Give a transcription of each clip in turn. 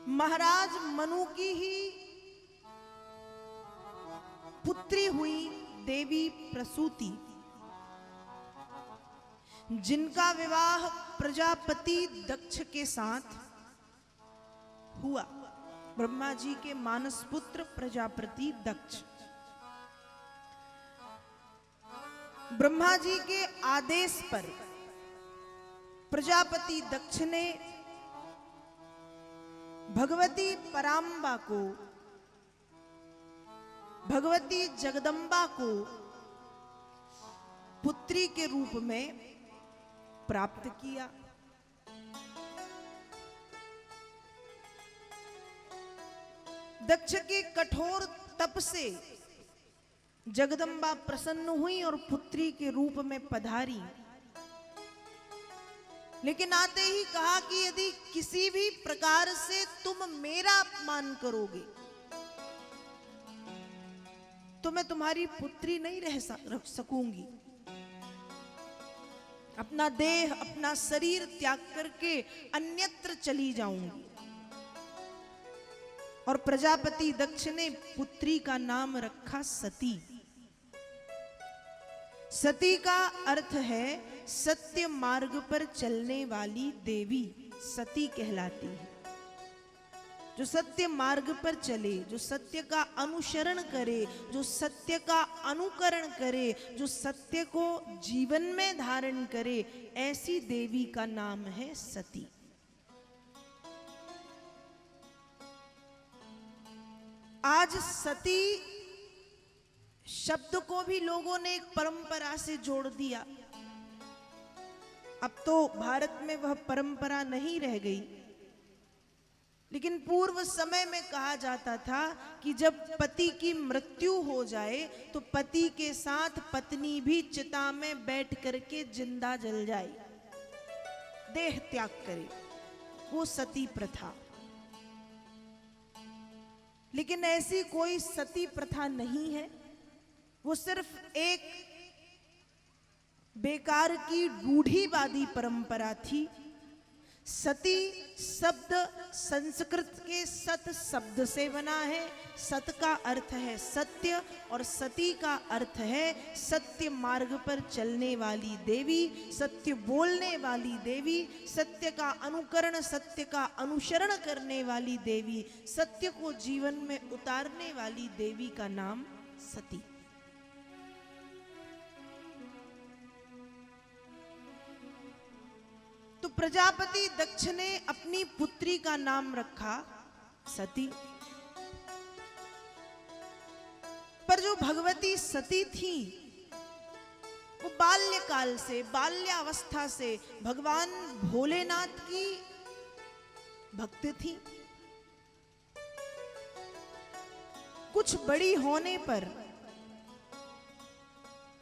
महाराज मनु की ही पुत्री हुई देवी प्रसूति, जिनका विवाह प्रजापति दक्ष के साथ हुआ। ब्रह्मा जी के मानस पुत्र प्रजापति दक्ष। ब्रह्मा जी के आदेश पर प्रजापति दक्ष ने भगवती पराम्बा को, भगवती जगदम्बा को पुत्री के रूप में प्राप्त किया। दक्ष के कठोर तप से जगदम्बा प्रसन्न हुई और पुत्री के रूप में पधारी। लेकिन आते ही कहा कि यदि किसी भी प्रकार से तुम मेरा अपमान करोगे तो मैं तुम्हारी पुत्री नहीं रख सकूंगी। अपना देह, अपना शरीर त्याग करके अन्यत्र चली जाऊंगी। और प्रजापति दक्ष ने पुत्री का नाम रखा सती। सती का अर्थ है सत्य मार्ग पर चलने वाली देवी, सती कहलाती है। जो सत्य मार्ग पर चले, जो सत्य का अनुसरण करे, जो सत्य का अनुकरण करे, जो सत्य को जीवन में धारण करे, ऐसी देवी का नाम है सती। आज सती शब्द को भी लोगों ने एक परंपरा से जोड़ दिया। अब तो भारत में वह परंपरा नहीं रह गई, लेकिन पूर्व समय में कहा जाता था कि जब पति की मृत्यु हो जाए तो पति के साथ पत्नी भी चिता में बैठ करके जिंदा जल जाए, देह त्याग करे, वो सती प्रथा। लेकिन ऐसी कोई सती प्रथा नहीं है, वो सिर्फ एक बेकार की रूढ़िवादी परंपरा थी। सती शब्द संस्कृत के सत शब्द से बना है। सत का अर्थ है सत्य और सती का अर्थ है सत्य मार्ग पर चलने वाली देवी, सत्य बोलने वाली देवी, सत्य का अनुकरण, सत्य का अनुसरण करने वाली देवी, सत्य को जीवन में उतारने वाली देवी का नाम सती। तो प्रजापति दक्ष ने अपनी पुत्री का नाम रखा सती। पर जो भगवती सती थी वो बाल्यकाल से, बाल्यावस्था से भगवान भोलेनाथ की भक्त थी। कुछ बड़ी होने पर,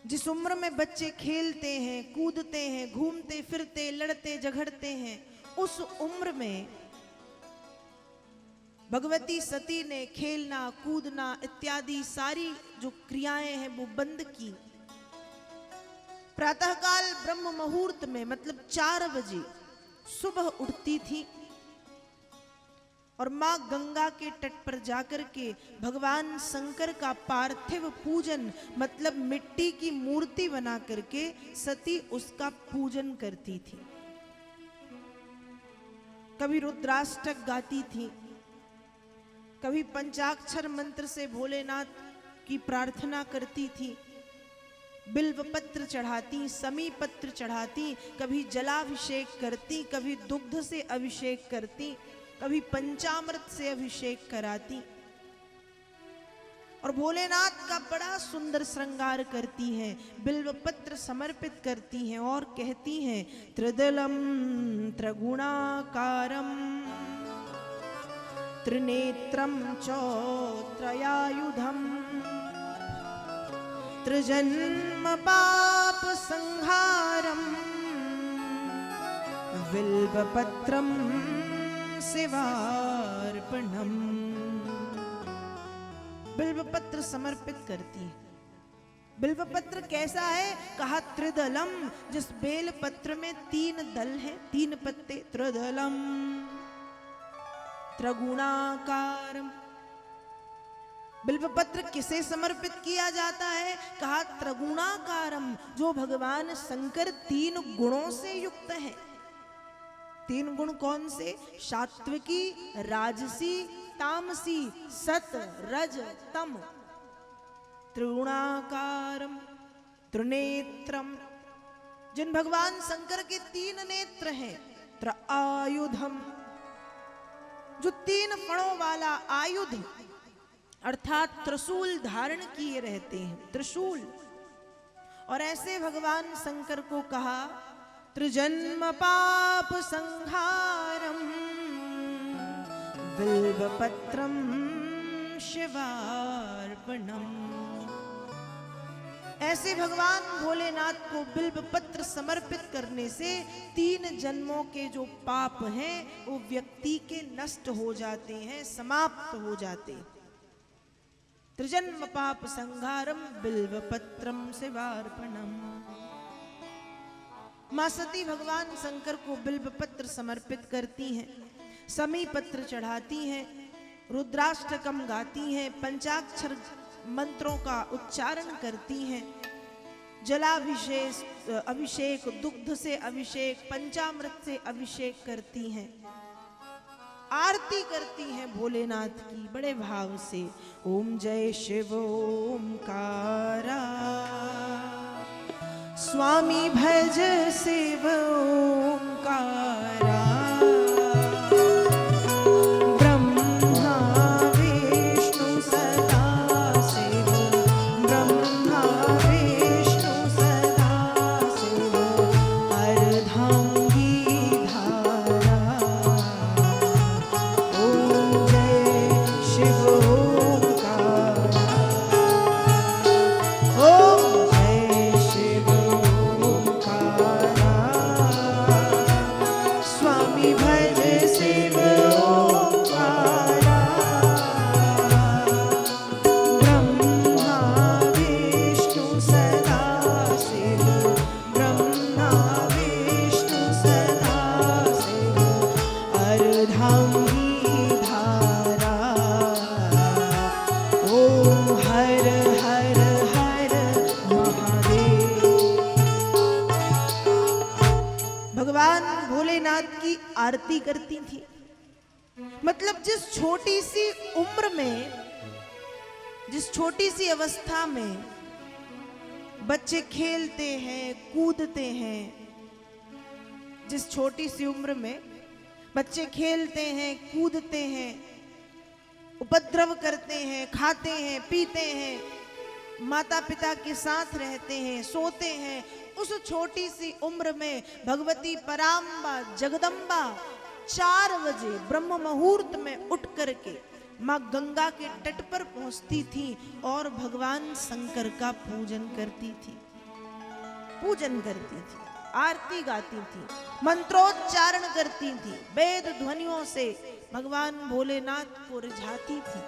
जिस उम्र में बच्चे खेलते हैं, कूदते हैं, घूमते फिरते, लड़ते झगड़ते हैं, उस उम्र में भगवती सती ने खेलना, कूदना इत्यादि सारी जो क्रियाएं हैं वो बंद की। प्रातःकाल ब्रह्म मुहूर्त में, मतलब 4 बजे सुबह उठती थी और मां गंगा के तट पर जाकर के भगवान शंकर का पार्थिव पूजन, मतलब मिट्टी की मूर्ति बना करके सती उसका पूजन करती थी। कभी रुद्राष्टक गाती थी, कभी पंचाक्षर मंत्र से भोलेनाथ की प्रार्थना करती थी, बिल्व पत्र चढ़ाती, समी पत्र चढ़ाती, कभी जलाभिषेक करती, कभी दुग्ध से अभिषेक करती, कभी पंचामृत से अभिषेक कराती और भोलेनाथ का बड़ा सुंदर श्रृंगार करती हैं, बिल्व पत्र समर्पित करती हैं और कहती हैं त्रिदलम त्रिगुणाकारम त्रिनेत्रम च त्रयायुधम त्रिजन्म पाप संहारम बिल्वपत्रम शिवार्पणम। बिल्वपत्र समर्पित करती है। बिल्वपत्र कैसा है? कहा त्रिदलम, जिस बेल पत्र में 3 दल हैं, 3 पत्ते, त्रिदलम त्रिगुणाकारम। बिल्वपत्र किसे समर्पित किया जाता है? कहा त्रिगुणाकारम, जो भगवान शंकर 3 गुणों से युक्त है। 3 गुण कौन से? सात्विकी, राजसी, तामसी, सत, रज, तम। त्रिगुणाकारम त्रिनेत्रम, जिन भगवान शंकर के 3 नेत्र हैं। त्रिआयुधम, जो 3 फणों वाला आयुध अर्थात त्रिशूल धारण किए रहते हैं, त्रिशूल। और ऐसे भगवान शंकर को कहा त्रिजन्म पाप संहारम बिल्वपत्रम शिवार्पणम। ऐसे भगवान भोलेनाथ को बिल्वपत्र समर्पित करने से 3 जन्मों के जो पाप हैं वो व्यक्ति के नष्ट हो जाते हैं, समाप्त हो जाते हैं। त्रिजन्म पाप संहारम बिल्वपत्रम शिवार्पणम। मां सती भगवान शंकर को बिल्वपत्र समर्पित करती हैं, समी पत्र चढ़ाती हैं, रुद्राष्टकम गाती हैं, पंचाक्षर मंत्रों का उच्चारण करती हैं, जलाभिषेक, अभिषेक, दुग्ध से अभिषेक, पंचामृत से अभिषेक करती हैं, आरती करती हैं भोलेनाथ की बड़े भाव से। ओम जय शिव ओमकारा, स्वामी भज शिव ओमकारा। आरती करती थी। मतलब जिस छोटी सी उम्र में, जिस छोटी सी अवस्था में बच्चे खेलते हैं, कूदते हैं, जिस छोटी सी उम्र में बच्चे खेलते हैं, कूदते हैं, उपद्रव करते हैं, खाते हैं, पीते हैं, माता पिता के साथ रहते हैं, सोते हैं, उस छोटी सी उम्र में भगवती पराम्बा जगदम्बा 4 बजे ब्रह्म मुहूर्त में उठ करके माँ गंगा के तट पर पहुंचती थी और भगवान शंकर का पूजन करती थी, आरती गाती थी, मंत्रोच्चारण करती थी, वेद ध्वनियों से भगवान भोलेनाथ को रिझाती थी।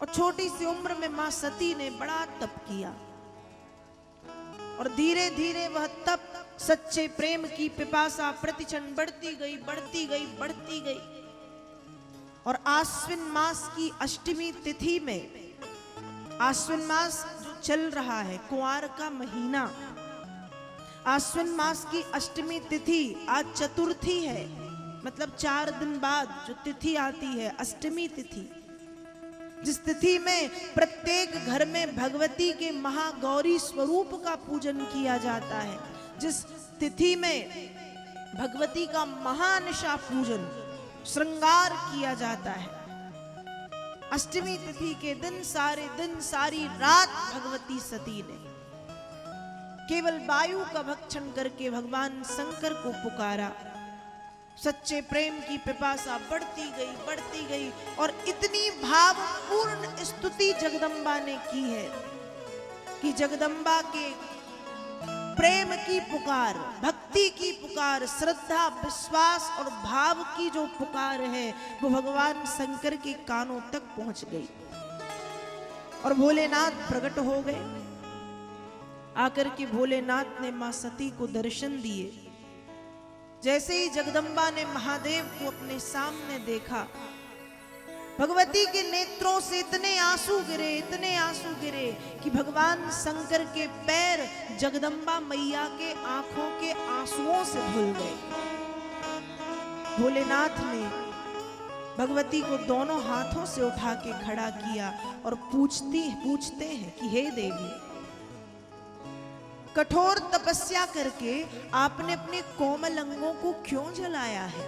और छोटी सी उम्र में मां सती ने बड़ा तप किया और धीरे धीरे वह तप सच्चे प्रेम की पिपासा प्रतिक्षण बढ़ती गई, बढ़ती गई, बढ़ती गई। और आश्विन मास की अष्टमी तिथि में, आश्विन मास जो चल रहा है, कुंवार का महीना, आश्विन मास की अष्टमी तिथि आज चतुर्थी है, मतलब 4 दिन बाद जो तिथि आती है अष्टमी तिथि, जिस तिथि में प्रत्येक घर में भगवती के महागौरी स्वरूप का पूजन किया जाता है, जिस तिथि में भगवती का महानिशा पूजन श्रृंगार किया जाता है। अष्टमी तिथि के दिन सारे दिन सारी रात भगवती सती ने केवल वायु का भक्षण करके भगवान शंकर को पुकारा। सच्चे प्रेम की पिपासा बढ़ती गई और इतनी भावपूर्ण स्तुति जगदम्बा ने की है कि जगदम्बा के प्रेम की पुकार, भक्ति की पुकार, श्रद्धा, विश्वास और भाव की जो पुकार है वो भगवान शंकर के कानों तक पहुंच गई और भोलेनाथ प्रकट हो गए। आकर के भोलेनाथ ने मां सती को दर्शन दिए जैसे ही जगदम्बा ने महादेव को अपने सामने देखा, भगवती के नेत्रों से इतने आंसू गिरे कि भगवान शंकर के पैर जगदम्बा मैया के आंखों के आंसुओं से धुल गए। भोलेनाथ ने भगवती को दोनों हाथों से उठा के खड़ा किया और पूछते हैं कि हे देवी, कठोर तपस्या करके आपने अपने कोमल अंगों को क्यों जलाया है?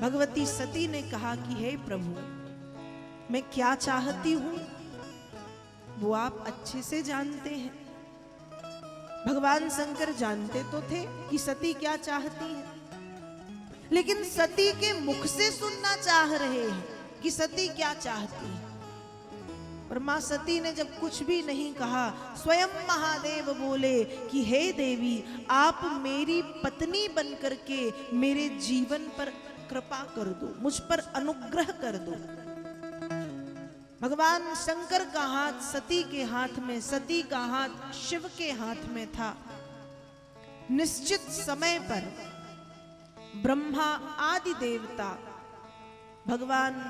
भगवती सती ने कहा कि हे प्रभु, मैं क्या चाहती हूं वो आप अच्छे से जानते हैं। भगवान शंकर जानते तो थे कि सती क्या चाहती है, लेकिन सती के मुख से सुनना चाह रहे हैं कि सती क्या चाहती है। और मां सती ने जब कुछ भी नहीं कहा, स्वयं महादेव बोले कि हे देवी, आप मेरी पत्नी बनकर के मेरे जीवन पर कृपा कर दो, मुझ पर अनुग्रह कर दो। भगवान शंकर का हाथ सती के हाथ में, सती का हाथ शिव के हाथ में था। निश्चित समय पर ब्रह्मा आदि देवता भगवान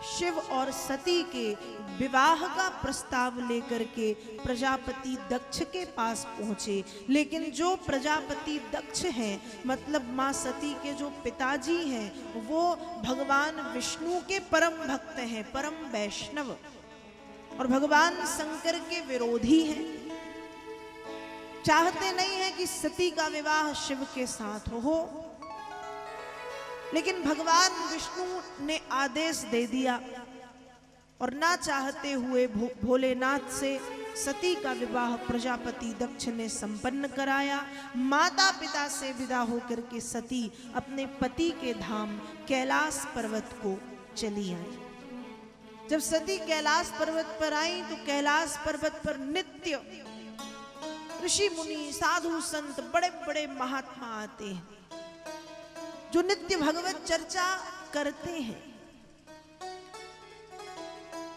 शिव और सती के विवाह का प्रस्ताव लेकर के प्रजापति दक्ष के पास पहुंचे, लेकिन जो प्रजापति दक्ष हैं, मतलब मां सती के जो पिताजी हैं, वो भगवान विष्णु के परम भक्त हैं, परम वैष्णव, और भगवान शंकर के विरोधी हैं। चाहते नहीं हैं कि सती का विवाह शिव के साथ हो, लेकिन भगवान विष्णु ने आदेश दे दिया और ना चाहते हुए भोलेनाथ से सती का विवाह प्रजापति दक्ष ने संपन्न कराया। माता पिता से विदा होकर के सती अपने पति के धाम कैलाश पर्वत को चली आई। जब सती कैलाश पर्वत पर आई तो कैलाश पर्वत पर नित्य ऋषि मुनि साधु संत बड़े बड़े महात्मा आते हैं जो नित्य भगवत चर्चा करते हैं।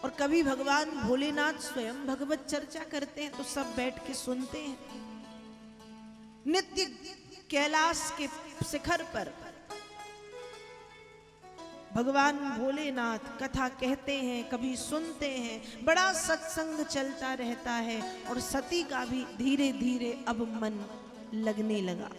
और कभी भगवान भोलेनाथ स्वयं भगवत चर्चा करते हैं तो सब बैठ के सुनते हैं। नित्य कैलाश के शिखर पर भगवान भोलेनाथ कथा कहते हैं, कभी सुनते हैं, बड़ा सत्संग चलता रहता है और सती का भी धीरे धीरे अब मन लगने लगा।